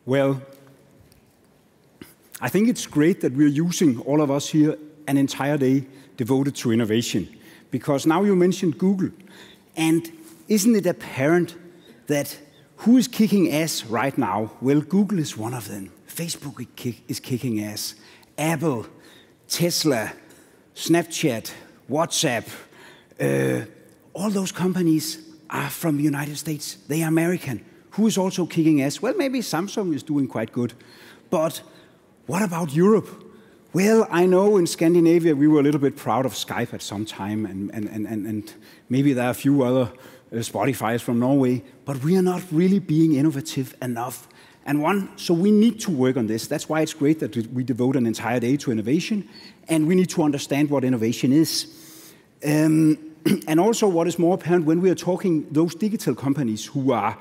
Well, I think it's great that we're using, all of us here, an entire day devoted to innovation. Because now you mentioned Google. And isn't it apparent that who is kicking ass right now? Well, Google is one of them. Facebook is kicking ass. Apple, Tesla, Snapchat, WhatsApp, all those companies are from the United States. They are American. Who is also kicking ass? Well, maybe Samsung is doing quite good. But what about Europe? Well, I know in Scandinavia we were a little bit proud of Skype at some time, and maybe there are a few other Spotifys from Norway, but we are not really being innovative enough. So we need to work on this. That's why it's great that we devote an entire day to innovation, and we need to understand what innovation is. And also what is more apparent when we are talking those digital companies who are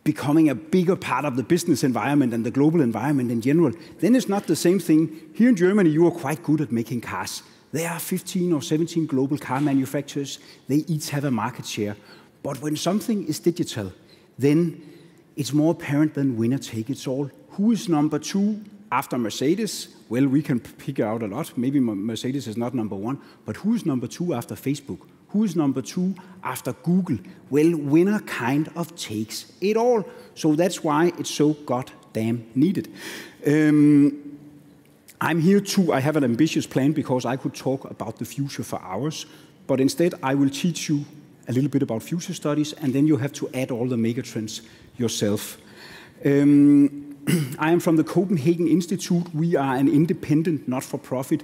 becoming a bigger part of the business environment and the global environment in general, then it's not the same thing. Here in Germany, you are quite good at making cars. There are 15 or 17 global car manufacturers. They each have a market share. But when something is digital, then it's more apparent than winner take it all. Who is number 2 after Mercedes? Well, we can pick out a lot. Maybe Mercedes is not number 1. But who is number 2 after Facebook? Who is number 2 after Google? Well, winner kind of takes it all. So that's why it's so goddamn needed. I'm here too. I have an ambitious plan because I could talk about the future for hours. But instead, I will teach you a little bit about future studies, and then you have to add all the megatrends yourself. I am from the Copenhagen Institute. We are an independent, not-for-profit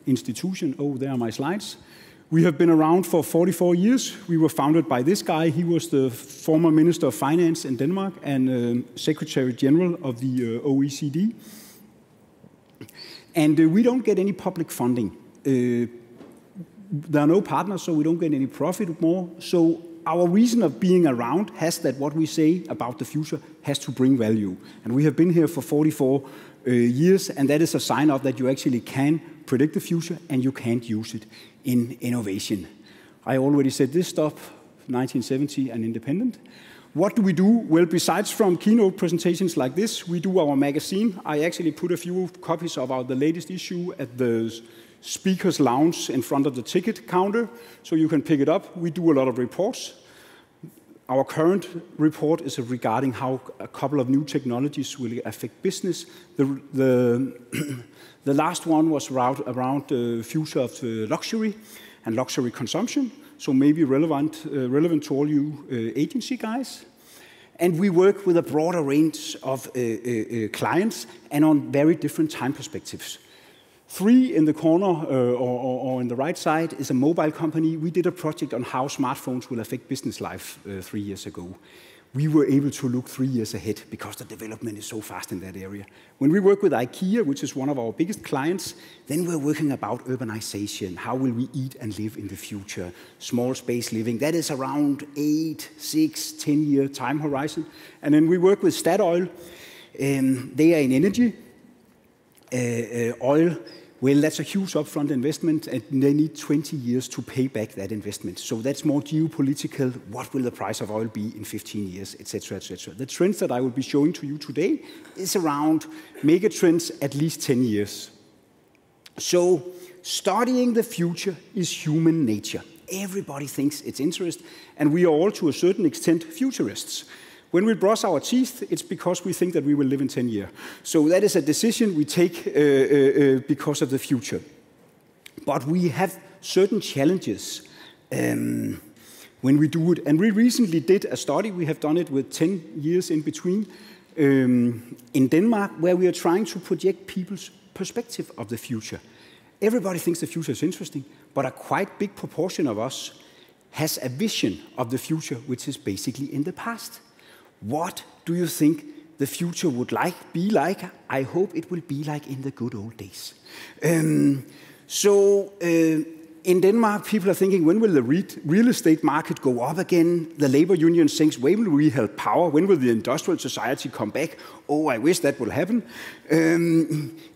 institution. Oh, there are my slides. We have been around for 44 years. We were founded by this guy. He was the former Minister of Finance in Denmark and Secretary General of the OECD. And we don't get any public funding. There are no partners, so we don't get any profit more. So our reason of being around has that what we say about the future has to bring value. And we have been here for 44 years, and that is a sign of that you actually can predict the future and you can't use it in innovation. I already said this stuff, 1970 and independent. What do we do? Well, besides from keynote presentations like this, we do our magazine. I actually put a few copies of the latest issue at the speaker's lounge in front of the ticket counter, so you can pick it up. We do a lot of reports. Our current report is regarding how a couple of new technologies will affect business. The last one was around the future of luxury and luxury consumption, so maybe relevant to all you agency guys. And we work with a broader range of clients and on very different time perspectives. 3 in the corner or on the right side is a mobile company. We did a project on how smartphones will affect business life 3 years ago. We were able to look 3 years ahead because the development is so fast in that area. When we work with IKEA, which is one of our biggest clients, then we're working about urbanization. How will we eat and live in the future? Small space living. That is around 8, 6, 10-year time horizon. And then we work with Statoil. They are in energy. Oil. Well, that's a huge upfront investment, and they need 20 years to pay back that investment. So that's more geopolitical. What will the price of oil be in 15 years, etc., etc. The trends that I will be showing to you today is around mega trends at least 10 years. So studying the future is human nature. Everybody thinks it's interesting, and we are all, to a certain extent, futurists. When we brush our teeth, it's because we think that we will live in 10 years. So that is a decision we take because of the future. But we have certain challenges when we do it. And we recently did a study. We have done it with 10 years in between in Denmark, where we are trying to project people's perspective of the future. Everybody thinks the future is interesting, but a quite big proportion of us has a vision of the future which is basically in the past. What do you think the future would be like? I hope it will be like in the good old days. In Denmark, people are thinking, when will the real estate market go up again? The labor union thinks, when will we have power? When will the industrial society come back? Oh, I wish that will happen.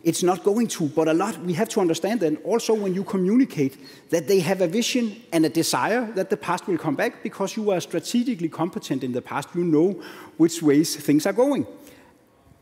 It's not going to, but a lot, we have to understand that also when you communicate that they have a vision and a desire that the past will come back because you are strategically competent in the past, you know which ways things are going.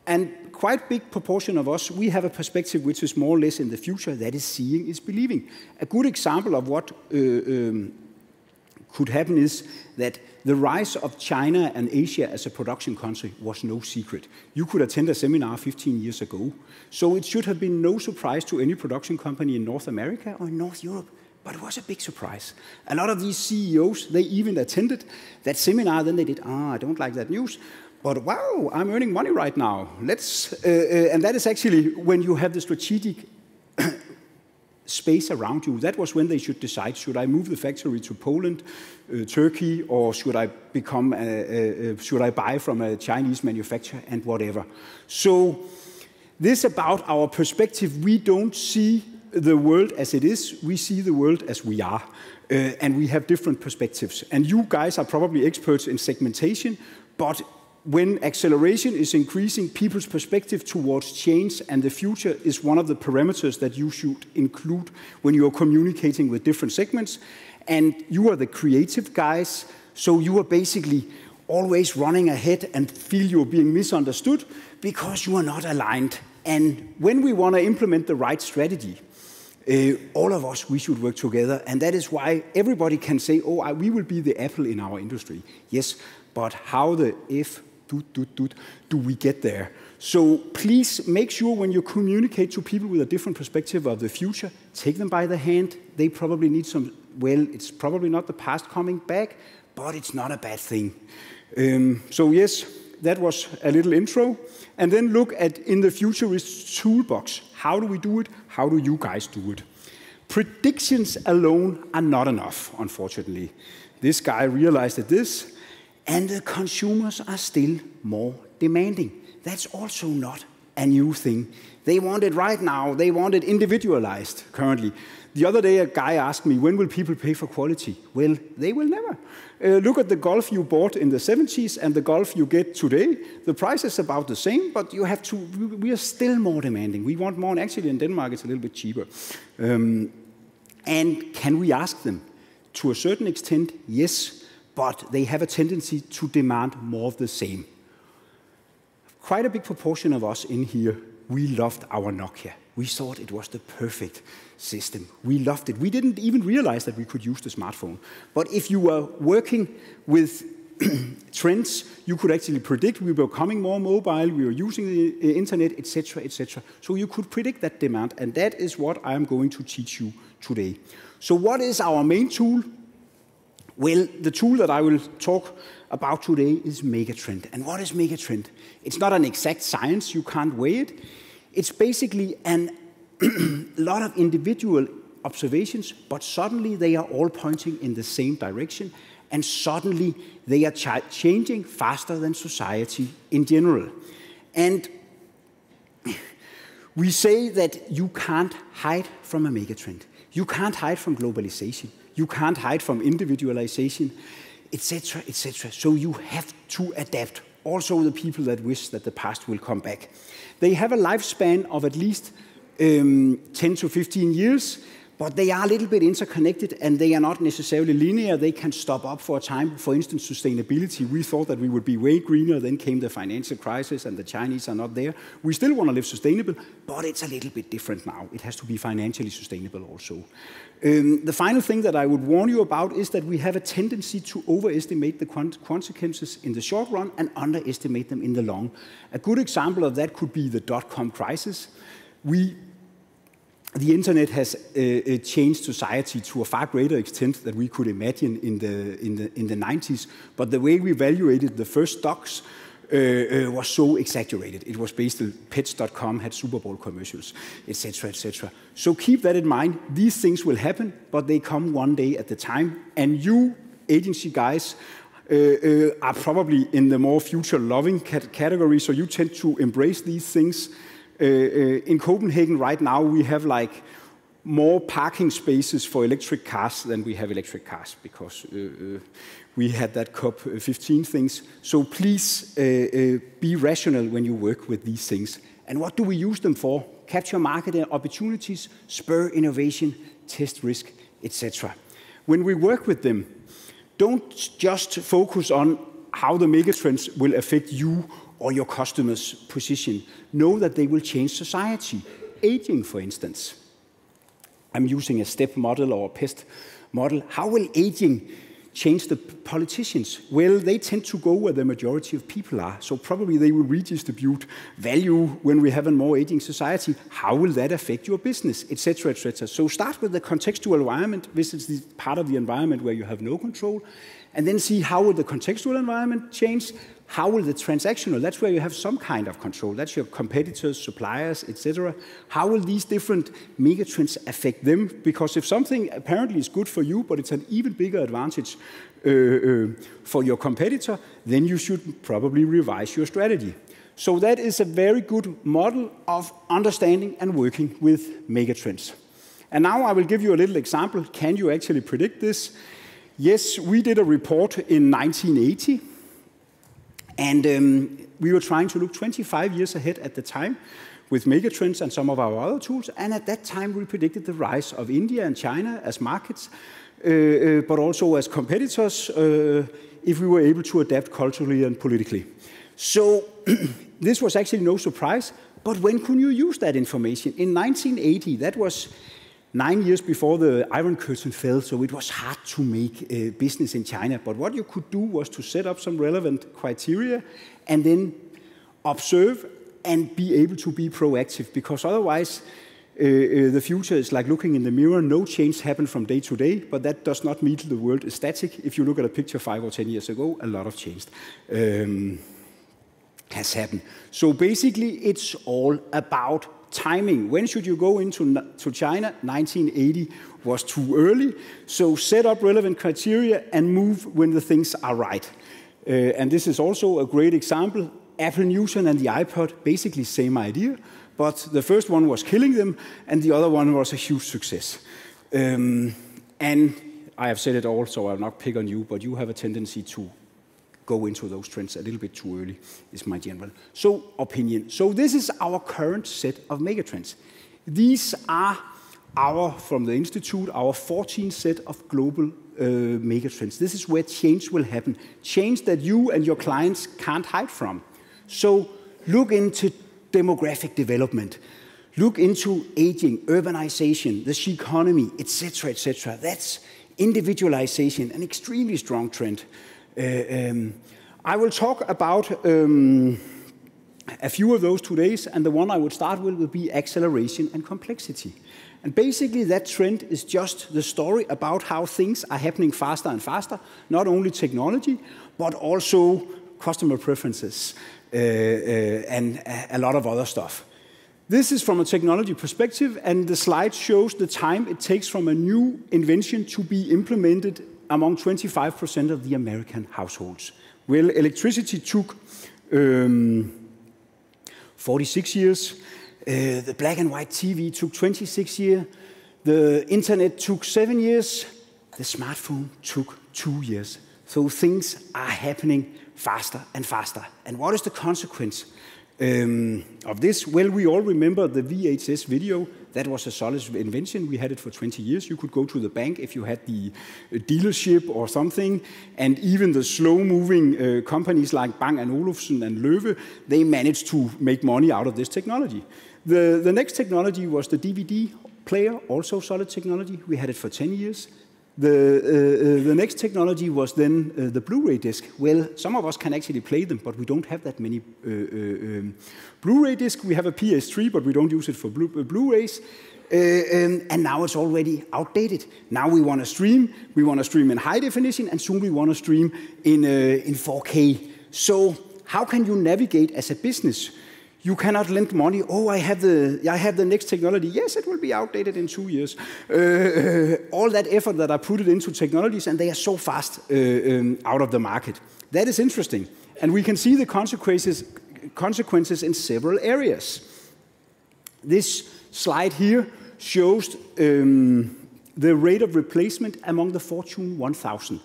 And quite big proportion of us, we have a perspective which is more or less in the future. That is seeing is believing. A good example of what could happen is that the rise of China and Asia as a production country was no secret. You could attend a seminar 15 years ago. So it should have been no surprise to any production company in North America or in North Europe. But it was a big surprise. A lot of these CEOs, they even attended that seminar. Then they did, I don't like that news. But wow, I'm earning money right now. And that is actually when you have the strategic space around you. That was when they should decide, should I move the factory to Poland, Turkey, or should I should I buy from a Chinese manufacturer and whatever. So this about our perspective, we don't see the world as it is, we see the world as we are. And we have different perspectives. And you guys are probably experts in segmentation, but when acceleration is increasing, people's perspective towards change and the future is one of the parameters that you should include when you are communicating with different segments. And you are the creative guys, so you are basically always running ahead and feel you're being misunderstood because you are not aligned. And when we want to implement the right strategy, all of us, we should work together. And that is why everybody can say, we will be the Apple in our industry. Yes, but how the do we get there? So please make sure when you communicate to people with a different perspective of the future, take them by the hand. They probably need some, it's probably not the past coming back, but it's not a bad thing. So yes, that was a little intro. And then look at in the futurist toolbox. How do we do it? How do you guys do it? Predictions alone are not enough, unfortunately. This guy realized this. And the consumers are still more demanding. That's also not a new thing. They want it right now. They want it individualized currently. The other day, a guy asked me, when will people pay for quality? Well, they will never. Look at the Golf you bought in the 70s and the Golf you get today. The price is about the same, but you have to, we are still more demanding. We want more, and actually in Denmark it's a little bit cheaper. And can we ask them? To a certain extent, yes. But they have a tendency to demand more of the same. Quite a big proportion of us in here, we loved our Nokia. We thought it was the perfect system. We loved it. We didn't even realize that we could use the smartphone. But if you were working with trends, you could actually predict we were becoming more mobile, we were using the internet, etc., etc. So you could predict that demand, and that is what I'm going to teach you today. So what is our main tool? Well, the tool that I will talk about today is Megatrend. And what is Megatrend? It's not an exact science, you can't weigh it. It's basically a lot of individual observations, but suddenly they are all pointing in the same direction, and suddenly they are changing faster than society in general. And we say that you can't hide from a megatrend. You can't hide from globalization. You can't hide from individualization, etc., etc. So you have to adapt. Also the people that wish that the past will come back. They have a lifespan of at least 10 to 15 years, but they are a little bit interconnected and they are not necessarily linear. They can stop up for a time. For instance, sustainability. We thought that we would be way greener, then came the financial crisis and the Chinese are not there. We still want to live sustainable, but it's a little bit different now. It has to be financially sustainable also. The final thing that I would warn you about is that we have a tendency to overestimate the consequences in the short run and underestimate them in the long. A good example of that could be the dot-com crisis. The internet has changed society to a far greater extent than we could imagine in the 90s. But the way we evaluated the first stocks was so exaggerated. It was based on Pets.com, had Super Bowl commercials, etc., etc. So keep that in mind. These things will happen, but they come one day at a time. And you, agency guys, are probably in the more future-loving category, so you tend to embrace these things. In Copenhagen right now, we have like more parking spaces for electric cars than we have electric cars because we had that COP15 things. So please be rational when you work with these things. And what do we use them for? Capture market opportunities, spur innovation, test risk, etc. When we work with them, don't just focus on how the megatrends will affect you or your customer's position. Know that they will change society. Aging, for instance. I'm using a STEP model or a PEST model. How will aging change the politicians? Well, they tend to go where the majority of people are. So probably they will redistribute value when we have a more aging society. How will that affect your business, etc., etc.? So start with the contextual environment. This is the part of the environment where you have no control. And then see how will the contextual environment change. How will the transactional, that's where you have some kind of control. That's your competitors, suppliers, etc. How will these different megatrends affect them? Because if something apparently is good for you, but it's an even bigger advantage for your competitor, then you should probably revise your strategy. So that is a very good model of understanding and working with megatrends. And now I will give you a little example. Can you actually predict this? Yes, we did a report in 1980. And we were trying to look 25 years ahead at the time with megatrends and some of our other tools. And at that time, we predicted the rise of India and China as markets, but also as competitors, if we were able to adapt culturally and politically. So this was actually no surprise. But when could you use that information? In 1980, that was 9 years before the Iron Curtain fell, so it was hard to make business in China. But what you could do was to set up some relevant criteria and then observe and be able to be proactive, because otherwise the future is like looking in the mirror. No change happened from day to day, but that does not mean the world is static. If you look at a picture 5 or 10 years ago, a lot of change has happened. So basically, it's all about timing. When should you go into China? 1980 was too early. So set up relevant criteria and move when the things are right. And this is also a great example. Apple Newton and the iPod, basically same idea. But the first one was killing them, and the other one was a huge success. And I have said it all, so I'll not pick on you, but you have a tendency to go into those trends a little bit too early, is my general opinion. So this is our current set of megatrends. These are from the Institute, our 14th set of global megatrends. This is where change will happen. Change that you and your clients can't hide from. So look into demographic development. Look into aging, urbanization, the sheep economy, etc., etc. That's individualization, an extremely strong trend. I will talk about a few of those today, and the one I would start with will be acceleration and complexity. And basically that trend is just the story about how things are happening faster and faster, not only technology, but also customer preferences and a lot of other stuff. This is from a technology perspective, and the slide shows the time it takes from a new invention to be implemented among 25% of the American households. Well, electricity took 46 years. The black and white TV took 26 years. The internet took 7 years. The smartphone took 2 years. So things are happening faster and faster. And what is the consequence of this? Well, we all remember the VHS video. That was a solid invention. We had it for 20 years. You could go to the bank if you had the dealership or something. And even the slow-moving companies like Bang & Olufsen and Loewe, they managed to make money out of this technology. The next technology was the DVD player, also solid technology. We had it for 10 years. The next technology was then the Blu-ray disc. Well, some of us can actually play them, but we don't have that many Blu-ray discs. We have a PS3, but we don't use it for Blu-rays. And now it's already outdated. Now we want to stream. We want to stream in high definition, and soon we want to stream in 4K. So how can you navigate as a business? You cannot lend money. Oh, I have the next technology. Yes, it will be outdated in 2 years. All that effort that I put it into technologies, and they are so fast out of the market. That is interesting. And we can see the consequences in several areas. This slide here shows the rate of replacement among the Fortune 1000.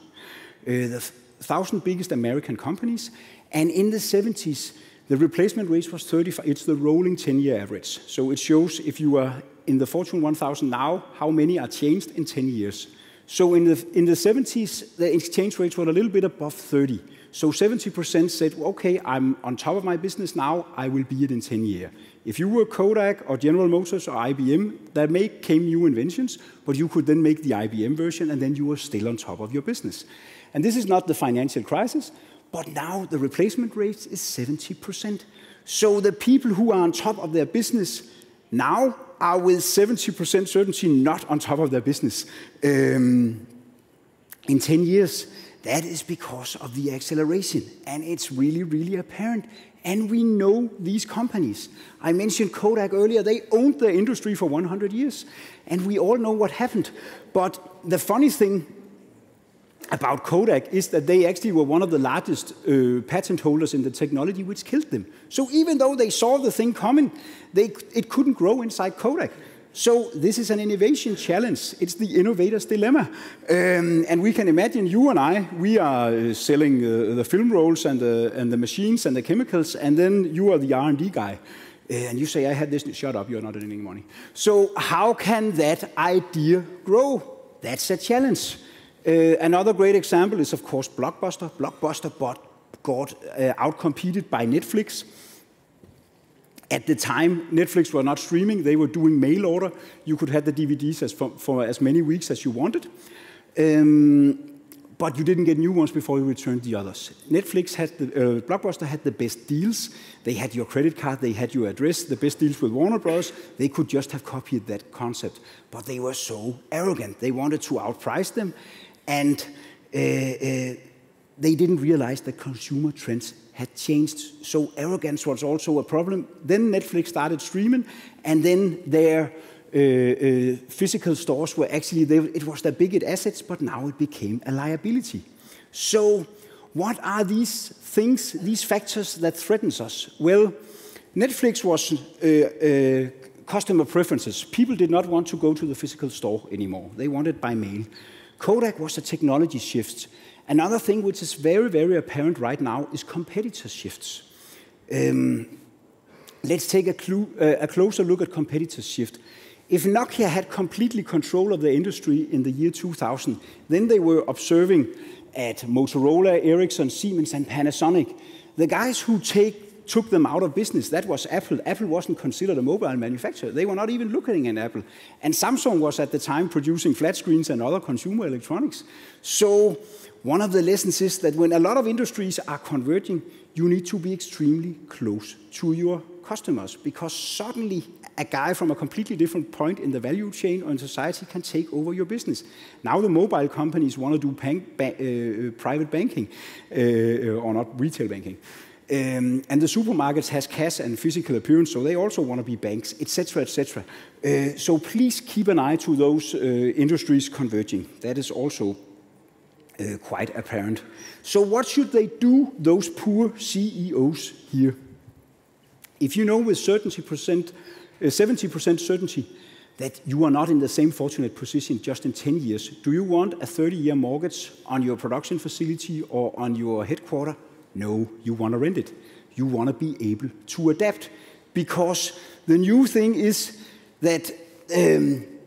The 1,000 biggest American companies. And in the 70s, the replacement rate was 35. It's the rolling 10-year average. So it shows if you are in the Fortune 1000 now, how many are changed in 10 years. So in the 70s, the exchange rates were a little bit above 30. So 70% said, okay, I'm on top of my business now, I will be it in 10 years. If you were Kodak or General Motors or IBM, there came new inventions, but you could then make the IBM version, and then you were still on top of your business. And this is not the financial crisis, but now the replacement rate is 70%. So the people who are on top of their business now are with 70% certainty not on top of their business in 10 years. That is because of the acceleration, and it's really, really apparent. And we know these companies. I mentioned Kodak earlier. They owned the industry for 100 years, and we all know what happened. But the funny thing about Kodak is that they actually were one of the largest patent holders in the technology, which killed them. So even though they saw the thing coming, it couldn't grow inside Kodak. So this is an innovation challenge. It's the innovator's dilemma. And we can imagine you and I, we are selling the film rolls and the machines and the chemicals, and then you are the R&D guy. And you say, I had this, shut up, you're not earning money. So how can that idea grow? That's a challenge. Another great example is, of course, Blockbuster. Blockbuster got outcompeted by Netflix. At the time, Netflix were not streaming. They were doing mail order. You could have the DVDs for as many weeks as you wanted. But you didn't get new ones before you returned the others. Blockbuster had the best deals. They had your credit card, they had your address, the best deals with Warner Bros. They could just have copied that concept. But they were so arrogant. They wanted to outprice them. And they didn't realize that consumer trends had changed. So arrogance was also a problem. Then Netflix started streaming, and then their physical stores were actually, it was their biggest assets, but now it became a liability. So what are these things, these factors that threatens us? Well, Netflix was customer preferences. People did not want to go to the physical store anymore. They wanted by mail. Kodak was a technology shift. Another thing which is very, very apparent right now is competitor shifts. Let's take a closer look at competitor shift. If Nokia had completely control of the industry in the year 2000, then they were observing at Motorola, Ericsson, Siemens, and Panasonic. The guys who took them out of business, that was Apple. Apple wasn't considered a mobile manufacturer. They were not even looking at Apple. And Samsung was at the time producing flat screens and other consumer electronics. So one of the lessons is that when a lot of industries are converging, you need to be extremely close to your customers, because suddenly a guy from a completely different point in the value chain or in society can take over your business. Now the mobile companies want to do private banking, or not retail banking. And the supermarkets has cash and physical appearance, so they also want to be banks, etc., etc. So please keep an eye to those industries converging. That is also quite apparent. So what should they do, those poor CEOs here? If you know with 70% certainty that you are not in the same fortunate position just in 10 years, do you want a 30-year mortgage on your production facility or on your headquarters? No, you want to rent it. You want to be able to adapt, because the new thing is that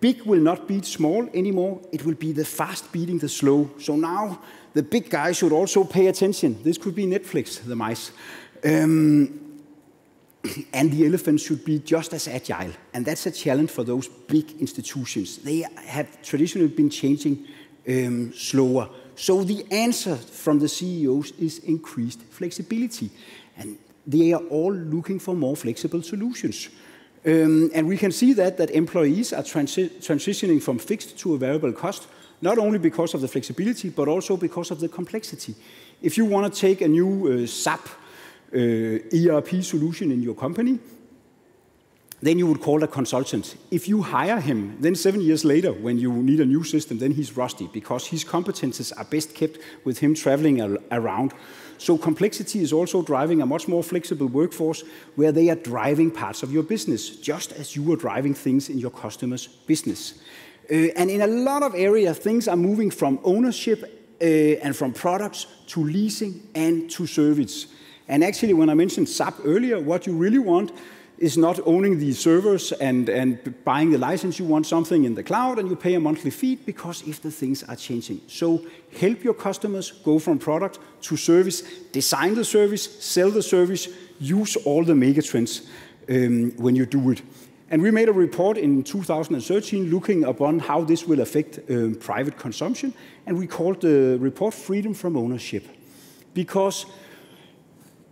big will not beat small anymore. It will be the fast beating the slow. So now the big guys should also pay attention. This could be Netflix, the mice. And the elephants should be just as agile. And that's a challenge for those big institutions. They have traditionally been changing slower. So the answer from the CEOs is increased flexibility. And they are all looking for more flexible solutions. And we can see that employees are transitioning from fixed to a variable cost, not only because of the flexibility, but also because of the complexity. If you want to take a new SAP ERP solution in your company, then you would call a consultant. If you hire him, then 7 years later, when you need a new system, then he's rusty, because his competences are best kept with him traveling around. So complexity is also driving a much more flexible workforce, where they are driving parts of your business, just as you are driving things in your customer's business. And in a lot of areas, things are moving from ownership and from products to leasing and to service. And actually, when I mentioned SAP earlier, what you really want is not owning the servers and buying the license. You want something in the cloud, and you pay a monthly fee, because if the things are changing. So help your customers go from product to service, design the service, sell the service, use all the mega trends when you do it. And we made a report in 2013 looking upon how this will affect private consumption, and we called the report Freedom from Ownership, because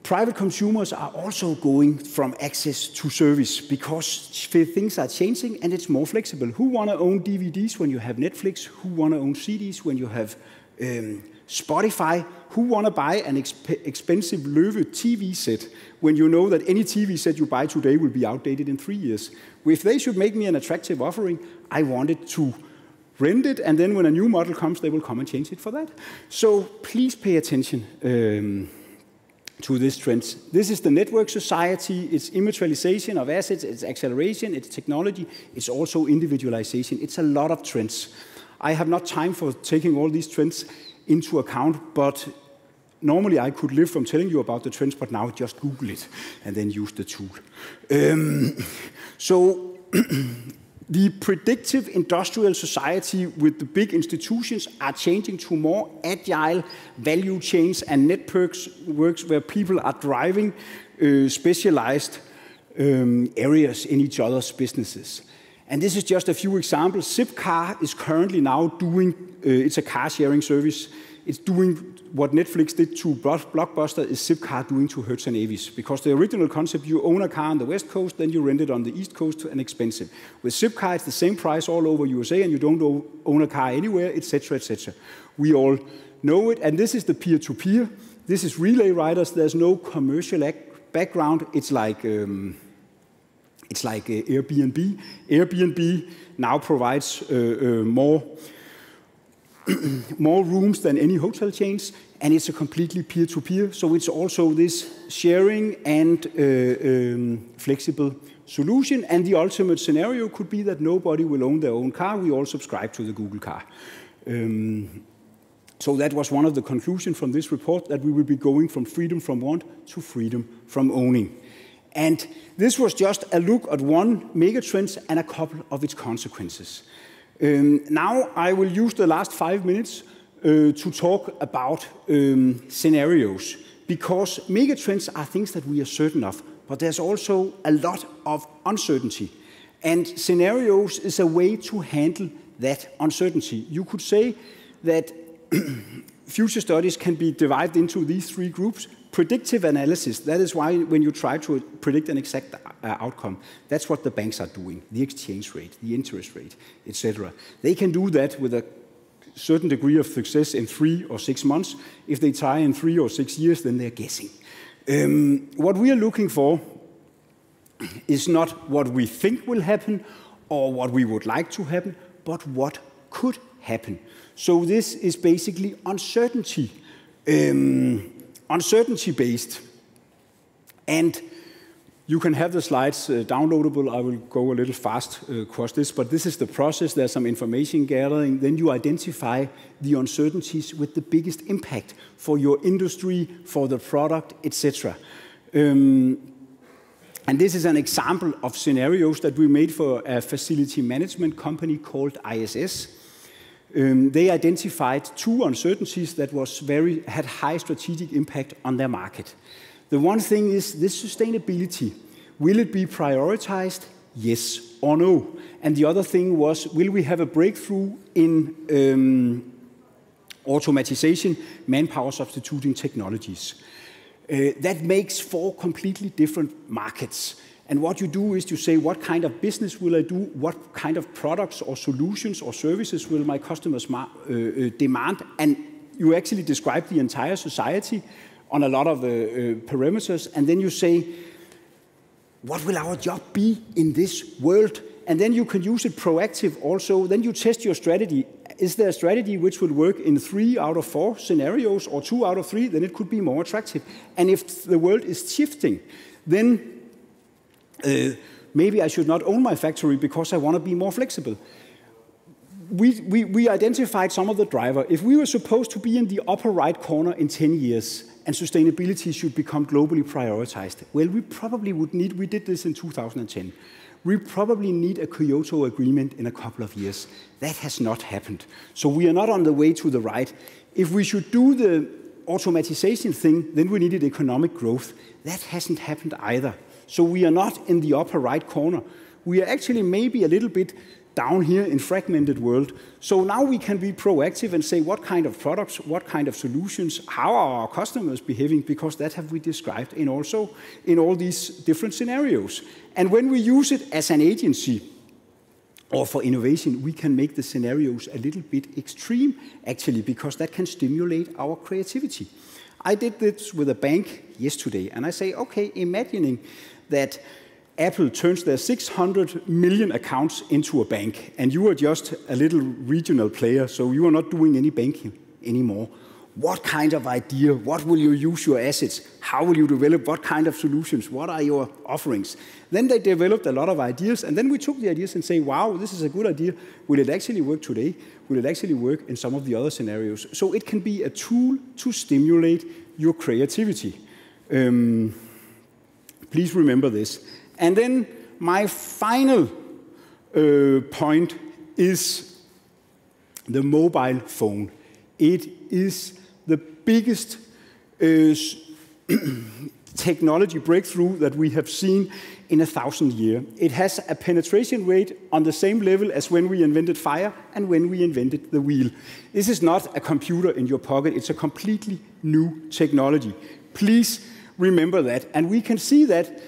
private consumers are also going from access to service, because things are changing and it's more flexible. Who want to own DVDs when you have Netflix? Who want to own CDs when you have Spotify? Who want to buy an expensive Løve TV set when you know that any TV set you buy today will be outdated in 3 years? If they should make me an attractive offering, I want it to rent it, and then when a new model comes, they will come and change it for that. So please pay attention to this trend. This is the network society. It's immaterialization of assets, it's acceleration, it's technology, it's also individualization. It's a lot of trends. I have not time for taking all these trends into account, but normally I could live from telling you about the trends, but now just Google it and then use the tool. So the predictive industrial society with the big institutions are changing to more agile value chains and networks where people are driving specialized areas in each other's businesses. And this is just a few examples. Zipcar is currently now doing, it's a car sharing service. It's doing what Netflix did to Blockbuster is Zipcar doing to Hertz and Avis. Because the original concept, you own a car on the West Coast, then you rent it on the East Coast and expensive. With Zipcar, it's the same price all over USA, and you don't own a car anywhere, etc., etc. We all know it, and this is the peer-to-peer. This is relay riders. There's no commercial background. It's like Airbnb. Airbnb now provides more rooms than any hotel chains, and it's a completely peer-to-peer. So it's also this sharing and flexible solution. And the ultimate scenario could be that nobody will own their own car. We all subscribe to the Google car. So that was one of the conclusions from this report, that we will be going from freedom from want to freedom from owning. And this was just a look at one megatrend and a couple of its consequences. Now I will use the last 5 minutes to talk about scenarios, because megatrends are things that we are certain of, but there's also a lot of uncertainty. And scenarios is a way to handle that uncertainty. You could say that future studies can be divided into these 3 groups. Predictive analysis, that is why when you try to predict an exact outcome, that's what the banks are doing, the exchange rate, the interest rate, etc. They can do that with a certain degree of success in 3 or 6 months. If they try in 3 or 6 years, then they're guessing. What we are looking for is not what we think will happen or what we would like to happen, but what could happen. So this is basically uncertainty. Uncertainty-based, and you can have the slides downloadable. I will go a little fast across this, but this is the process. There's some information gathering. Then you identify the uncertainties with the biggest impact for your industry, for the product, etc. And this is an example of scenarios that we made for a facility management company called ISS. They identified 2 uncertainties that had high strategic impact on their market. The one thing is this sustainability. Will it be prioritized? Yes or no? And the other thing was, will we have a breakthrough in automatization, manpower substituting technologies? That makes 4 completely different markets. And what you do is you say, what kind of business will I do? What kind of products or solutions or services will my customers demand? And you actually describe the entire society on a lot of parameters. And then you say, what will our job be in this world? And then you can use it proactive also. Then you test your strategy. Is there a strategy which will work in 3 out of 4 scenarios or 2 out of 3? Then it could be more attractive. And if the world is shifting, then maybe I should not own my factory because I want to be more flexible. we identified some of the driver. If we were supposed to be in the upper right corner in 10 years and sustainability should become globally prioritized, well, we probably would need, we did this in 2010, we probably need a Kyoto Agreement in a couple of years. That has not happened. So we are not on the way to the right. If we should do the automatization thing, then we needed economic growth. That hasn't happened either. So we are not in the upper right corner. We are actually maybe a little bit down here in fragmented world. So now we can be proactive and say what kind of products, what kind of solutions, how are our customers behaving, because that have we described in also in all these different scenarios. And when we use it as an agency or for innovation, we can make the scenarios a little bit extreme, actually, because that can stimulate our creativity. I did this with a bank yesterday, and I say, okay, imagining that Apple turns their 600 million accounts into a bank, and you are just a little regional player, so you are not doing any banking anymore. What kind of idea? What will you use your assets? How will you develop? What kind of solutions? What are your offerings? Then they developed a lot of ideas, and then we took the ideas and say, wow, this is a good idea. Will it actually work today? Will it actually work in some of the other scenarios? So it can be a tool to stimulate your creativity. Please remember this. And then my final point is the mobile phone. It is the biggest technology breakthrough that we have seen in 1,000 years. It has a penetration rate on the same level as when we invented fire and when we invented the wheel. This is not a computer in your pocket. It's a completely new technology. Please remember that. And we can see that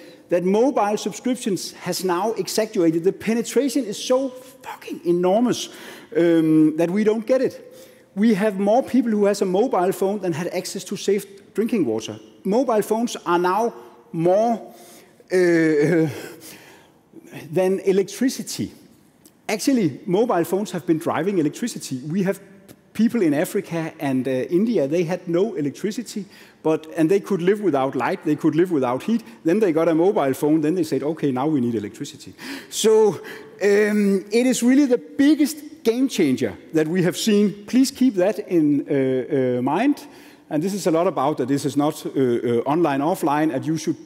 mobile subscriptions has now exaggerated. The penetration is so fucking enormous that we don't get it. We have more people who has a mobile phone than had access to safe drinking water. Mobile phones are now more than electricity. Actually, mobile phones have been driving electricity. We have people in Africa and India, they had no electricity, and they could live without light, they could live without heat. Then they got a mobile phone, then they said, okay, now we need electricity. So it is really the biggest game changer that we have seen. Please keep that in mind. And this is a lot about that this is not online, offline, and you should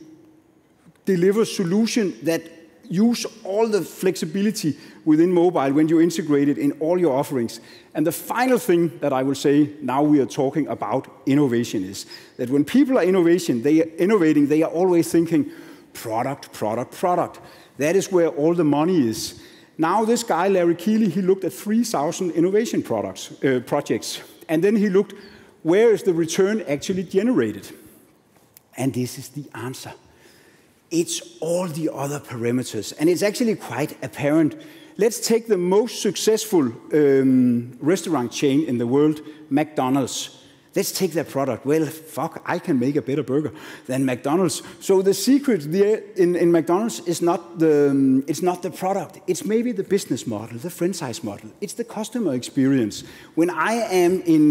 deliver solution that use all the flexibility within mobile when you integrate it in all your offerings. And the final thing that I will say, now we are talking about innovation, is that when people are innovating, they are always thinking product, product, product. That is where all the money is. Now this guy, Larry Keeley, he looked at 3,000 innovation projects. And then he looked, where is the return actually generated? And this is the answer. It's all the other parameters. And it's actually quite apparent. Let's take the most successful restaurant chain in the world, McDonald's. Let's take their product. Well, fuck, I can make a better burger than McDonald's. So the secret there in McDonald's is not the product. It's maybe the business model, the franchise model. It's the customer experience. When I am in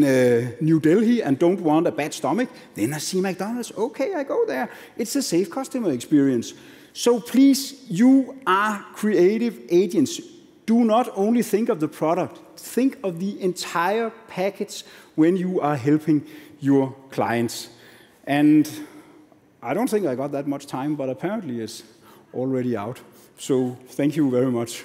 New Delhi and don't want a bad stomach, then I see McDonald's. Okay, I go there. It's a safe customer experience. So please, you are creative agents. Do not only think of the product. Think of the entire package when you are helping your clients. And I don't think I got that much time, but apparently it's already out. So thank you very much.